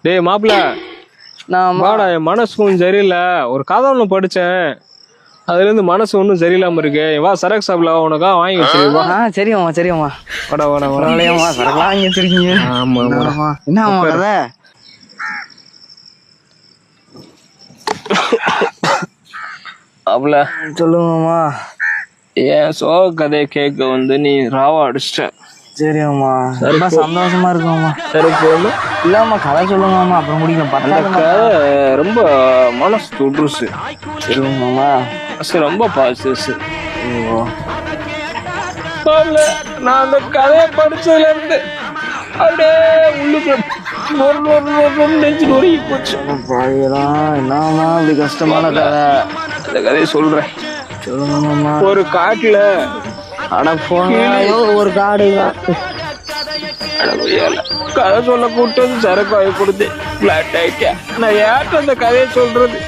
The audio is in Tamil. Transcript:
டேய் மாப்பிள்ள, வாடா. என் மனசு கொஞ்சம் சரியில்லை. ஒரு கதை ஒண்ணு படிச்சேன், அதுல இருந்து மனசு ஒன்றும் சரியில்லாம இருக்கு. வா சரக்கு சாப்பிடலாம், உனக்கா வாங்கி வச்சிருக்கா. சரியாம்மா சரியாம்மா. வாடா வாடா வாடா. பரவாயில்லையாம்மா, சரக்குலாம் வாங்கி வச்சிருக்கீங்க. ஆமா என்னம்மா கதை? அவள சொல்லுங்கம்மா. என் சோக கதையை கேட்க வந்து நீ ராவா அடிச்சிட்ட. சரியாம்மா, ரொம்ப சந்தோஷமா இருக்கும்மா. சரி போகல இல்லாம கதை சொல்லுங்கம்மா, அப்புறம் முடிக்கலாம். அந்த கதை ரொம்ப மனசு தொடுருச்சு. சொல்லுங்கம்மா. மனசு ரொம்ப பாசிச்சு. நான் அந்த கதையை படிச்சதுல இருந்து அப்படியே உள்ளுக்குள்ள நெஞ்சு நொறுங்கி போச்சு. என்னம்மா அப்படி கஷ்டமான கதை? அந்த கதையை சொல்றேன். சொல்லுங்கம்மா. ஒரு காட்டுல ஒரு காடு கதை சொல்ல கூட்டு வந்து சரக்கு வாங்கி கொடுத்து பிளாட் ஆயிட்டேன். நான் யார்கிட்ட அந்த கதையை சொல்றது?